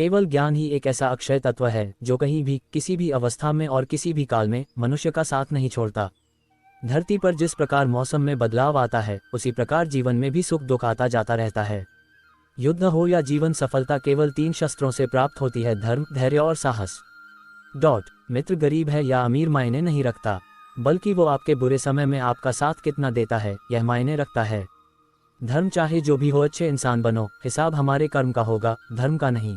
केवल ज्ञान ही एक ऐसा अक्षय तत्व है जो कहीं भी, किसी भी अवस्था में और किसी भी काल में मनुष्य का साथ नहीं छोड़ता। धरती पर जिस प्रकार मौसम में बदलाव आता है, उसी प्रकार जीवन में भी सुख दुख आता जाता रहता है। युद्ध हो या जीवन सफलता केवल 3 शस्त्रों से प्राप्त होती है: धर्म, धैर्य और साहस। मित्र गरीब है या अमीर मायने नहीं रखता, बल्कि वो आपके बुरे समय में आपका साथ कितना देता है यह मायने रखता है। धर्म चाहे जो भी हो, अच्छे इंसान बनो, हिसाब हमारे कर्म का होगा, धर्म का नहीं।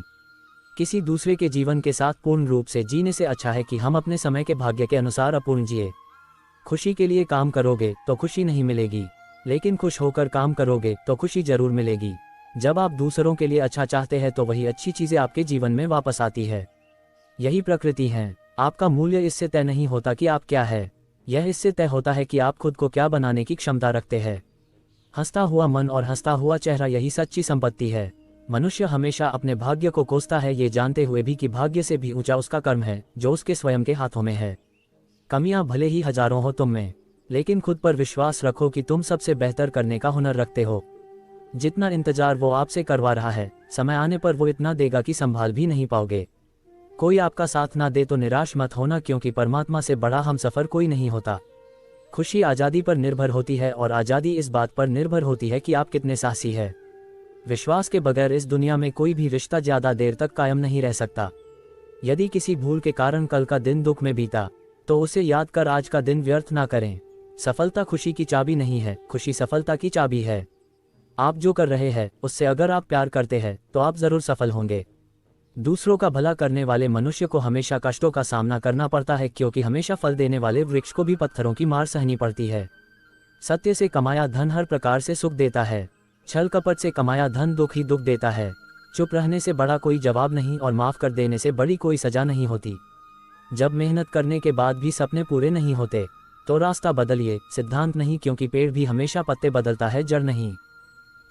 किसी दूसरे के जीवन के साथ पूर्ण रूप से जीने से अच्छा है कि हम अपने समय के भाग्य के अनुसार अपूर्ण जिए। खुशी के लिए काम करोगे तो खुशी नहीं मिलेगी, लेकिन खुश होकर काम करोगे तो खुशी जरूर मिलेगी। जब आप दूसरों के लिए अच्छा चाहते हैं तो वही अच्छी चीजें आपके जीवन में वापस आती है। यही प्रकृति है। आपका मूल्य इससे तय नहीं होता कि आप क्या है, यह इससे तय होता है कि आप खुद को क्या बनाने की क्षमता रखते हैं। हंसता हुआ मन और हंसता हुआ चेहरा, यही सच्ची संपत्ति है। मनुष्य हमेशा अपने भाग्य को कोसता है, ये जानते हुए भी कि भाग्य से भी ऊंचा उसका कर्म है जो उसके स्वयं के हाथों में है। कमियां भले ही हजारों हो तुम में, लेकिन खुद पर विश्वास रखो कि तुम सबसे बेहतर करने का हुनर रखते हो। जितना इंतजार वो आपसे करवा रहा है, समय आने पर वो इतना देगा कि संभाल भी नहीं पाओगे। कोई आपका साथ ना दे तो निराश मत होना, क्योंकि परमात्मा से बड़ा हमसफर कोई नहीं होता। खुशी आज़ादी पर निर्भर होती है और आज़ादी इस बात पर निर्भर होती है कि आप कितने साहसी है। विश्वास के बगैर इस दुनिया में कोई भी रिश्ता ज़्यादा देर तक कायम नहीं रह सकता। यदि किसी भूल के कारण कल का दिन दुख में बीता, तो उसे याद कर आज का दिन व्यर्थ ना करें। सफलता खुशी की चाबी नहीं है, खुशी सफलता की चाबी है। आप जो कर रहे हैं उससे अगर आप प्यार करते हैं तो आप जरूर सफल होंगे। दूसरों का भला करने वाले मनुष्य को हमेशा कष्टों का सामना करना पड़ता है, क्योंकि हमेशा फल देने वाले वृक्ष को भी पत्थरों की मार सहनी पड़ती है। सत्य से कमाया धन हर प्रकार से सुख देता है, छल कपट से कमाया धन दुख ही दुख देता है। चुप रहने से बड़ा कोई जवाब नहीं और माफ कर देने से बड़ी कोई सजा नहीं होती। जब मेहनत करने के बाद भी सपने पूरे नहीं होते तो रास्ता बदलिए, सिद्धांत नहीं, क्योंकि पेड़ भी हमेशा पत्ते बदलता है, जड़ नहीं।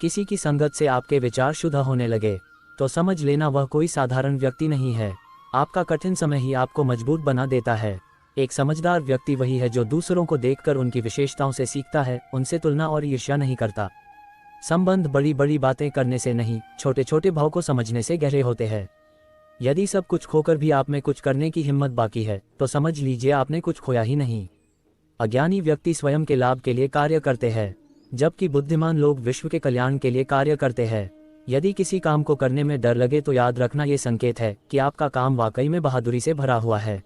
किसी की संगत से आपके विचार शुद्ध होने लगे तो समझ लेना वह कोई साधारण व्यक्ति नहीं है। आपका कठिन समय ही आपको मजबूत बना देता है। एक समझदार व्यक्ति वही है जो दूसरों को देखकर उनकी विशेषताओं से सीखता है, उनसे तुलना और ईर्ष्या नहीं करता। संबंध बड़ी बड़ी बातें करने से नहीं, छोटे छोटे भाव को समझने से गहरे होते हैं। यदि सब कुछ खोकर भी आप में कुछ करने की हिम्मत बाकी है तो समझ लीजिए आपने कुछ खोया ही नहीं। अज्ञानी व्यक्ति स्वयं के लाभ के लिए कार्य करते हैं, जबकि बुद्धिमान लोग विश्व के कल्याण के लिए कार्य करते हैं। यदि किसी काम को करने में डर लगे तो याद रखना ये संकेत है कि आपका काम वाकई में बहादुरी से भरा हुआ है।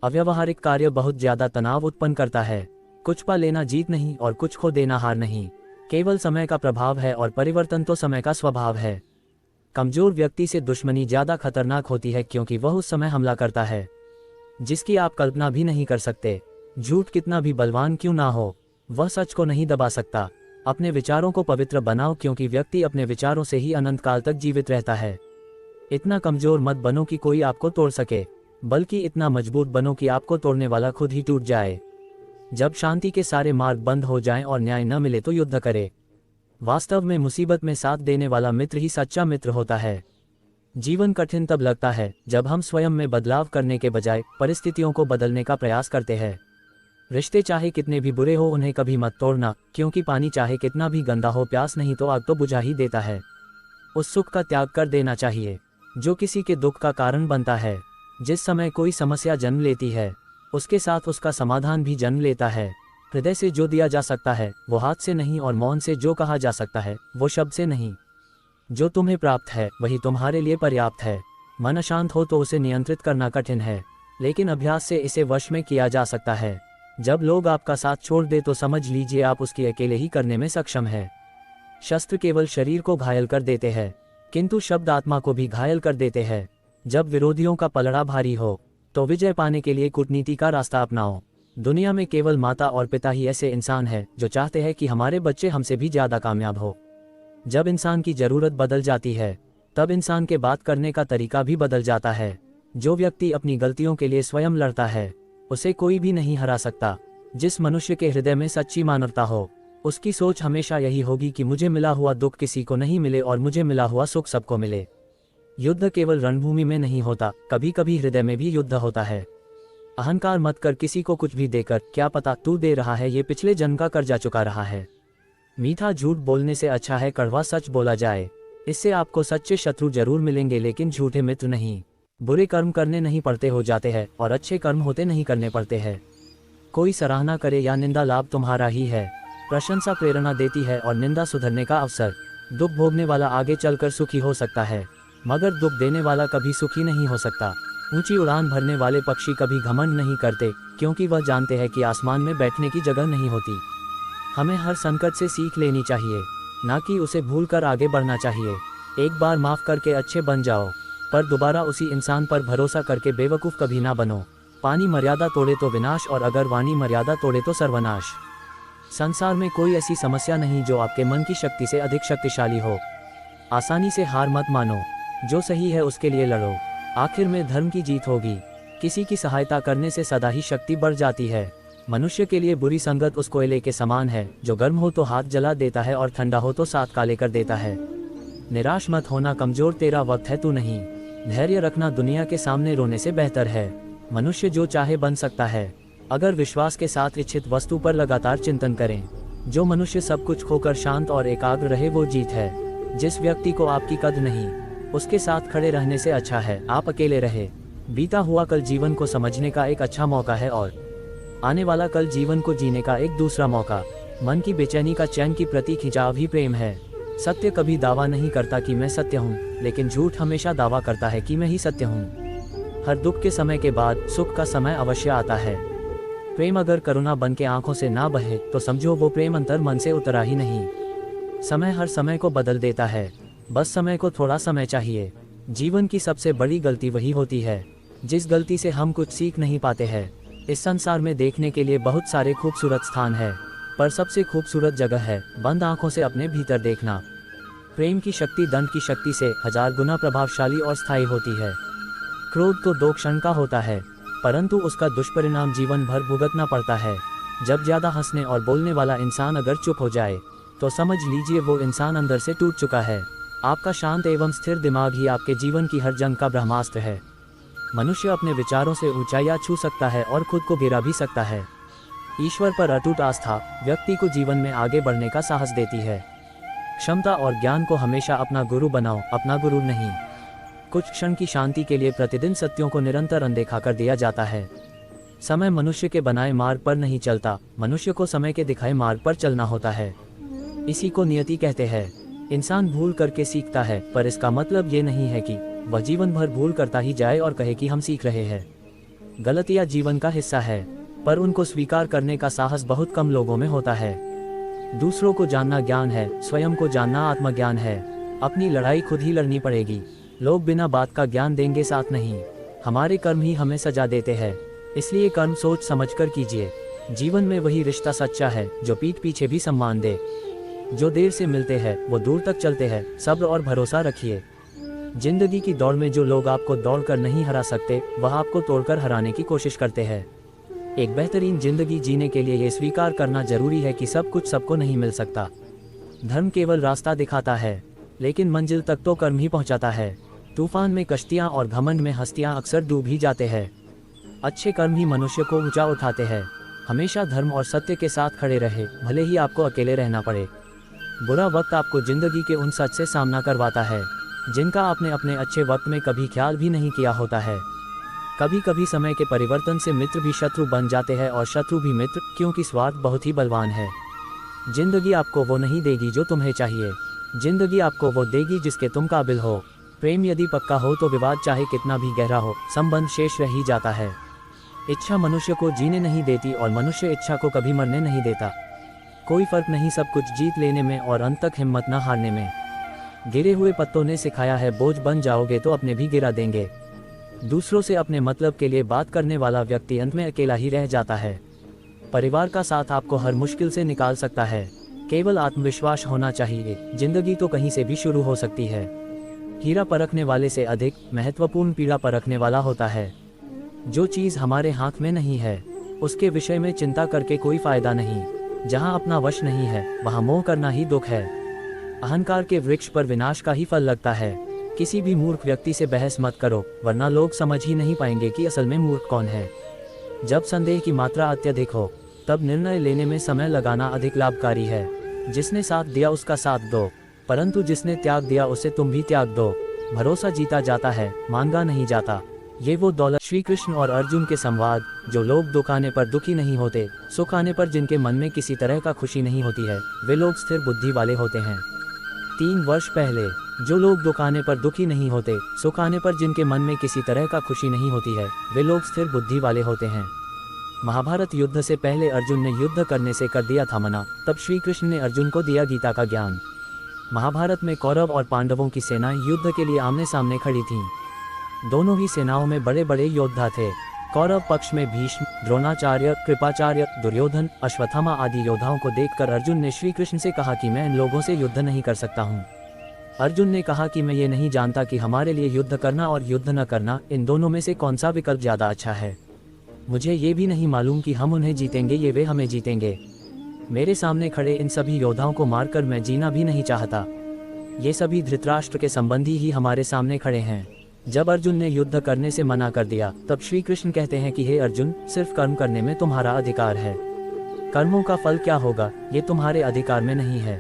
अव्यावहारिक कार्य बहुत ज्यादा तनाव उत्पन्न करता है। कुछ पा लेना जीत नहीं और कुछ खो देना हार नहीं, केवल समय का प्रभाव है और परिवर्तन तो समय का स्वभाव है। कमजोर व्यक्ति से दुश्मनी ज्यादा खतरनाक होती है, क्योंकि वह उस समय हमला करता है जिसकी आप कल्पना भी नहीं कर सकते। झूठ कितना भी बलवान क्यों ना हो, वह सच को नहीं दबा सकता। अपने विचारों को पवित्र बनाओ, क्योंकि व्यक्ति अपने विचारों से ही अनंत काल तक जीवित रहता है। इतना कमजोर मत बनो कि कोई आपको तोड़ सके, बल्कि इतना मजबूत बनो कि आपको तोड़ने वाला खुद ही टूट जाए। जब शांति के सारे मार्ग बंद हो जाएं और न्याय न मिले तो युद्ध करे। वास्तव में मुसीबत में साथ देने वाला मित्र ही सच्चा मित्र होता है। जीवन कठिन तब लगता है जब हम स्वयं में बदलाव करने के बजाय परिस्थितियों को बदलने का प्रयास करते हैं। रिश्ते चाहे कितने भी बुरे हो उन्हें कभी मत तोड़ना, क्योंकि पानी चाहे कितना भी गंदा हो, प्यास नहीं तो आग तो बुझा ही देता है। उस सुख का त्याग कर देना चाहिए जो किसी के दुख का कारण बनता है। जिस समय कोई समस्या जन्म लेती है उसके साथ उसका समाधान भी जन्म लेता है। हृदय से जो दिया जा सकता है वो हाथ से नहीं, और मौन से जो कहा जा सकता है वो शब्द से नहीं। जो तुम्हें प्राप्त है वही तुम्हारे लिए पर्याप्त है। मन अशांत हो तो उसे नियंत्रित करना कठिन है, लेकिन अभ्यास से इसे वश में किया जा सकता है। जब लोग आपका साथ छोड़ दे तो समझ लीजिए आप उसकी अकेले ही करने में सक्षम है। शस्त्र केवल शरीर को घायल कर देते हैं, किंतु शब्द आत्मा को भी घायल कर देते हैं। जब विरोधियों का पलड़ा भारी हो तो विजय पाने के लिए कूटनीति का रास्ता अपनाओ। दुनिया में केवल माता और पिता ही ऐसे इंसान हैं जो चाहते हैं कि हमारे बच्चे हमसे भी ज्यादा कामयाब हो। जब इंसान की जरूरत बदल जाती है तब इंसान के बात करने का तरीका भी बदल जाता है। जो व्यक्ति अपनी गलतियों के लिए स्वयं लड़ता है उसे कोई भी नहीं हरा सकता। जिस मनुष्य के हृदय में सच्ची मानवता हो उसकी सोच हमेशा यही होगी कि मुझे मिला हुआ दुख किसी को नहीं मिले और मुझे मिला हुआ सुख सबको मिले। युद्ध केवल रणभूमि में नहीं होता, कभी कभी हृदय में भी युद्ध होता है। अहंकार मत कर किसी को कुछ भी देकर, क्या पता तू दे रहा है ये पिछले जन्म का कर्जा चुका रहा है। मीठा झूठ बोलने से अच्छा है कड़वा सच बोला जाए। इससे आपको सच्चे शत्रु जरूर मिलेंगे, लेकिन झूठे मित्र नहीं। बुरे कर्म करने नहीं पड़ते हो जाते हैं और अच्छे कर्म होते नहीं करने पड़ते हैं। कोई सराहना करे या निंदा, लाभ तुम्हारा ही है। प्रशंसा प्रेरणा देती है और निंदा सुधरने का अवसर। दुख भोगने वाला आगे चलकर सुखी हो सकता है, मगर दुख देने वाला कभी सुखी नहीं हो सकता। ऊंची उड़ान भरने वाले पक्षी कभी घमंड नहीं करते, क्योंकि वह जानते हैं कि आसमान में बैठने की जगह नहीं होती। हमें हर संकट से सीख लेनी चाहिए, ना कि उसे भूलकर आगे बढ़ना चाहिए। एक बार माफ़ करके अच्छे बन जाओ, पर दोबारा उसी इंसान पर भरोसा करके बेवकूफ़ कभी ना बनो। पानी मर्यादा तोड़े तो विनाश, और अगर वाणी मर्यादा तोड़े तो सर्वनाश। संसार में कोई ऐसी समस्या नहीं जो आपके मन की शक्ति से अधिक शक्तिशाली हो। आसानी से हार मत मानो, जो सही है उसके लिए लड़ो, आखिर में धर्म की जीत होगी। किसी की सहायता करने से सदा ही शक्ति बढ़ जाती है। मनुष्य के लिए बुरी संगत उस कोयले के समान है, जो गर्म हो तो हाथ जला देता है और ठंडा हो तो साथ काले कर देता है। निराश मत होना कमजोर, तेरा वक्त है, तू नहीं। धैर्य रखना दुनिया के सामने रोने से बेहतर है। मनुष्य जो चाहे बन सकता है, अगर विश्वास के साथ इच्छित वस्तु पर लगातार चिंतन करें। जो मनुष्य सब कुछ खोकर शांत और एकाग्र रहे वो जीत है। जिस व्यक्ति को आपकी कद्र नहीं, उसके साथ खड़े रहने से अच्छा है आप अकेले रहे। बीता हुआ कल जीवन को समझने का एक अच्छा मौका है, और आने वाला कल जीवन को जीने का एक दूसरा मौका। मन की बेचैनी का चैन की प्रति खिंचाव ही प्रेम है। सत्य कभी दावा नहीं करता कि मैं सत्य हूँ, लेकिन झूठ हमेशा दावा करता है कि मैं ही सत्य हूँ। हर दुख के समय के बाद सुख का समय अवश्य आता है। प्रेम अगर करुणा बन के आंखों से ना बहे तो समझो वो प्रेम अंतर मन से उतरा ही नहीं। समय हर समय को बदल देता है, बस समय को थोड़ा समय चाहिए। जीवन की सबसे बड़ी गलती वही होती है जिस गलती से हम कुछ सीख नहीं पाते हैं। इस संसार में देखने के लिए बहुत सारे खूबसूरत स्थान है, पर सबसे खूबसूरत जगह है बंद आंखों से अपने भीतर देखना। प्रेम की शक्ति दंड की शक्ति से 1000 गुना प्रभावशाली और स्थायी होती है। क्रोध तो 2 क्षण का होता है, परंतु उसका दुष्परिणाम जीवन भर भुगतना पड़ता है। जब ज्यादा हंसने और बोलने वाला इंसान अगर चुप हो जाए तो समझ लीजिए वो इंसान अंदर से टूट चुका है। आपका शांत एवं स्थिर दिमाग ही आपके जीवन की हर जंग का ब्रह्मास्त्र है। मनुष्य अपने विचारों से ऊंचाइयां छू सकता है और खुद को गिरा भी सकता है। ईश्वर पर अटूट आस्था व्यक्ति को जीवन में आगे बढ़ने का साहस देती है। क्षमता और ज्ञान को हमेशा अपना गुरु बनाओ, अपना गुरु नहीं। कुछ क्षण की शांति के लिए प्रतिदिन सत्यों को निरंतर अनदेखा कर दिया जाता है। समय मनुष्य के बनाए मार्ग पर नहीं चलता, मनुष्य को समय के दिखाए मार्ग पर चलना होता है। इसी को नियति कहते हैं। इंसान भूल करके सीखता है, पर इसका मतलब ये नहीं है कि वह जीवन भर भूल करता ही जाए और कहे कि हम सीख रहे हैं। गलतियां जीवन का हिस्सा है, पर उनको स्वीकार करने का साहस बहुत कम लोगों में होता है। दूसरों को जानना ज्ञान है, स्वयं को जानना आत्मज्ञान है। अपनी लड़ाई खुद ही लड़नी पड़ेगी। लोग बिना बात का ज्ञान देंगे साथ नहीं। हमारे कर्म ही हमें सजा देते हैं, इसलिए कर्म सोच समझकर कीजिए। जीवन में वही रिश्ता सच्चा है जो पीठ पीछे भी सम्मान दे। जो देर से मिलते हैं वो दूर तक चलते हैं, सब्र और भरोसा रखिए। जिंदगी की दौड़ में जो लोग आपको दौड़कर नहीं हरा सकते, वह आपको तोड़कर हराने की कोशिश करते हैं। एक बेहतरीन जिंदगी जीने के लिए ये स्वीकार करना जरूरी है कि सब कुछ सबको नहीं मिल सकता। धर्म केवल रास्ता दिखाता है, लेकिन मंजिल तक तो कर्म ही पहुंचाता है। तूफान में कश्तियां और घमंड में हस्तियां अक्सर डूब ही जाते हैं। अच्छे कर्म ही मनुष्य को ऊंचा उठाते हैं। हमेशा धर्म और सत्य के साथ खड़े रहे, भले ही आपको अकेले रहना पड़े। बुरा वक्त आपको जिंदगी के उन सच से सामना करवाता है जिनका आपने अपने अच्छे वक्त में कभी ख्याल भी नहीं किया होता है। कभी कभी समय के परिवर्तन से मित्र भी शत्रु बन जाते हैं और शत्रु भी मित्र, क्योंकि स्वार्थ बहुत ही बलवान है। जिंदगी आपको वो नहीं देगी जो तुम्हें चाहिए, जिंदगी आपको वो देगी जिसके तुम काबिल हो। प्रेम यदि पक्का हो तो विवाद चाहे कितना भी गहरा हो, संबंध शेष रह ही जाता है। इच्छा मनुष्य को जीने नहीं देती और मनुष्य इच्छा को कभी मरने नहीं देता। कोई फर्क नहीं सब कुछ जीत लेने में और अंत तक हिम्मत न हारने में। गिरे हुए पत्तों ने सिखाया है बोझ बन जाओगे तो अपने भी गिरा देंगे। दूसरों से अपने मतलब के लिए बात करने वाला व्यक्ति अंत में अकेला ही रह जाता है। परिवार का साथ आपको हर मुश्किल से निकाल सकता है, केवल आत्मविश्वास होना चाहिए। जिंदगी तो कहीं से भी शुरू हो सकती है। हीरा परखने वाले से अधिक महत्वपूर्ण पीड़ा परखने वाला होता है। जो चीज़ हमारे हाथ में नहीं है उसके विषय में चिंता करके कोई फायदा नहीं। जहाँ अपना वश नहीं है वहाँ मोह करना ही दुख है। अहंकार के वृक्ष पर विनाश का ही फल लगता है। किसी भी मूर्ख व्यक्ति से बहस मत करो, वरना लोग समझ ही नहीं पाएंगे कि असल में मूर्ख कौन है। जब संदेह की मात्रा अत्यधिक हो तब निर्णय लेने में समय लगाना अधिक लाभकारी है। जिसने साथ दिया उसका साथ दो। परंतु जिसने त्याग दिया उसे तुम भी त्याग दो। भरोसा जीता जाता है, मांगा नहीं जाता। ये वो दौलत। श्री कृष्ण और अर्जुन के संवाद। जो लोग दुख आने पर दुखी नहीं होते, सुख आने पर जिनके मन में किसी तरह का खुशी नहीं होती है, वे लोग स्थिर बुद्धि वाले होते हैं। 3 वर्ष पहले। जो लोग दुख आने पर दुखी नहीं होते, सुख आने पर जिनके मन में किसी तरह का खुशी नहीं होती है, वे लोग स्थिर बुद्धि वाले होते हैं। महाभारत युद्ध से पहले अर्जुन ने युद्ध करने से कर दिया था मना। तब श्री कृष्ण ने अर्जुन को दिया गीता का ज्ञान। महाभारत में कौरव और पांडवों की सेनाएं युद्ध के लिए आमने सामने खड़ी थीं। दोनों ही सेनाओं में बड़े बड़े योद्धा थे। कौरव पक्ष में भीष्म, द्रोणाचार्य, कृपाचार्य, दुर्योधन, अश्वत्थामा आदि योद्धाओं को देखकर अर्जुन ने श्री कृष्ण से कहा कि मैं इन लोगों से युद्ध नहीं कर सकता हूँ। अर्जुन ने कहा कि मैं ये नहीं जानता कि हमारे लिए युद्ध करना और युद्ध न करना, इन दोनों में से कौन सा विकल्प ज़्यादा अच्छा है। मुझे ये भी नहीं मालूम कि हम उन्हें जीतेंगे या वे हमें जीतेंगे। मेरे सामने खड़े इन सभी योद्धाओं को मारकर मैं जीना भी नहीं चाहता। ये सभी धृतराष्ट्र के संबंधी ही हमारे सामने खड़े हैं। जब अर्जुन ने युद्ध करने से मना कर दिया, तब श्री कृष्ण कहते हैं कि हे अर्जुन, सिर्फ कर्म करने में तुम्हारा अधिकार है। कर्मों का फल क्या होगा, ये तुम्हारे अधिकार में नहीं है।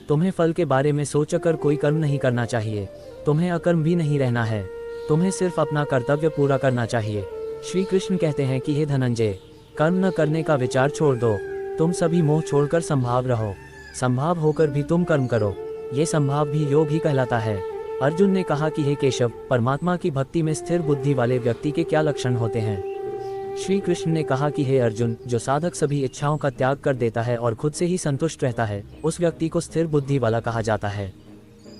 तुम्हें फल के बारे में सोचकर कोई कर्म नहीं करना चाहिए। तुम्हें अकर्म भी नहीं रहना है। तुम्हें सिर्फ अपना कर्तव्य पूरा करना चाहिए। श्री कृष्ण कहते हैं कि हे धनंजय, कर्म न करने का विचार छोड़ दो। तुम सभी मोह छोड़कर संभाव रहो। संभाव होकर भी तुम कर्म करो। ये संभाव भी योग ही कहलाता है। अर्जुन ने कहा कि हे केशव, परमात्मा की भक्ति में स्थिर बुद्धि वाले व्यक्ति के क्या लक्षण होते हैं। श्री कृष्ण ने कहा कि हे अर्जुन, जो साधक सभी इच्छाओं का त्याग कर देता है और खुद से ही संतुष्ट रहता है, उस व्यक्ति को स्थिर बुद्धि वाला कहा जाता है।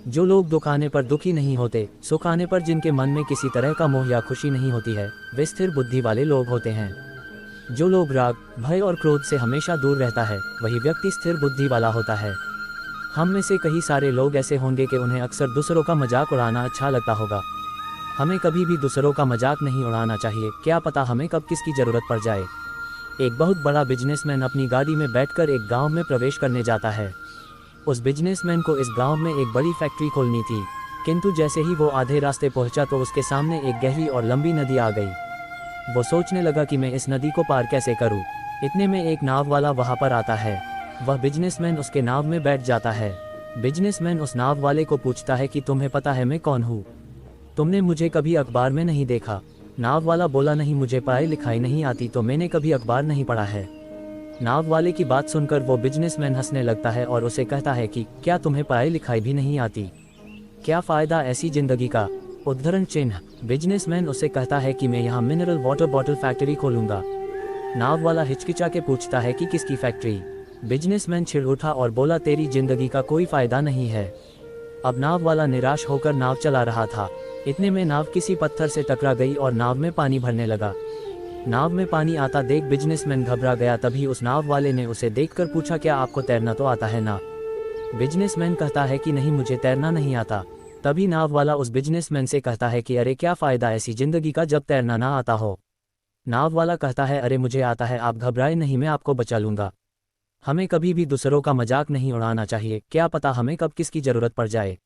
जो लोग दुख आने पर दुखी नहीं होते, सुख आने पर जिनके मन में किसी तरह का मोह या खुशी नहीं होती है, वे स्थिर बुद्धि वाले लोग होते हैं। जो लोग राग, भय और क्रोध से हमेशा दूर रहता है, वही व्यक्ति स्थिर बुद्धि वाला होता है। हम में से कई सारे लोग ऐसे होंगे कि उन्हें अक्सर दूसरों का मजाक उड़ाना अच्छा लगता होगा। हमें कभी भी दूसरों का मजाक नहीं उड़ाना चाहिए। क्या पता हमें कब किसकी ज़रूरत पड़ जाए। एक बहुत बड़ा बिजनेसमैन अपनी गाड़ी में बैठकर एक गांव में प्रवेश करने जाता है। उस बिजनेसमैन को इस गांव में एक बड़ी फैक्ट्री खोलनी थी, किंतु जैसे ही वो आधे रास्ते पहुंचा तो उसके सामने एक गहरी और लंबी नदी आ गई। वो सोचने लगा कि मैं इस नदी को पार कैसे करूं। इतने में एक नाव वाला वहां पर आता है। वह बिजनेसमैन उसके नाव में बैठ जाता है। बिजनेसमैन उस नाव वाले को पूछता है कि तुम्हें पता है मैं कौन हूँ? तुमने मुझे कभी अखबार में नहीं देखा। नाव वाला बोला, नहीं, मुझे पढ़ाई लिखाई नहीं आती, तो मैंने कभी अखबार नहीं पढ़ा है। नाव वाले की बात सुनकर वो बिजनेसमैन हंसने लगता है और उसे कहता है कि क्या तुम्हें पढ़ाई लिखाई भी नहीं आती? क्या फ़ायदा ऐसी ज़िंदगी का? उद्धरण चिन्ह। बिजनेसमैन उसे कहता है कि मैं यहाँ मिनरल वाटर बॉटल फैक्ट्री खोलूँगा। नाव वाला हिचकिचा के पूछता है कि किसकी फैक्ट्री? बिजनेसमैन छिड़ उठा और बोला, तेरी जिंदगी का कोई फायदा नहीं है। अब नाव वाला निराश होकर नाव चला रहा था। इतने में नाव किसी पत्थर से टकरा गई और नाव में पानी भरने लगा। नाव में पानी आता देख बिजनेसमैन घबरा गया। तभी उस नाव वाले ने उसे देखकर पूछा, क्या आपको तैरना तो आता है ना? बिजनेसमैन कहता है कि नहीं, मुझे तैरना नहीं आता। तभी नाव वाला उस बिजनेसमैन से कहता है कि अरे क्या फ़ायदा ऐसी ज़िंदगी का जब तैरना ना आता हो। नाव वाला कहता है, अरे मुझे आता है, आप घबराए नहीं, मैं आपको बचा लूँगा। हमें कभी भी दूसरों का मजाक नहीं उड़ाना चाहिए। क्या पता हमें कब किसकी ज़रूरत पड़ जाए।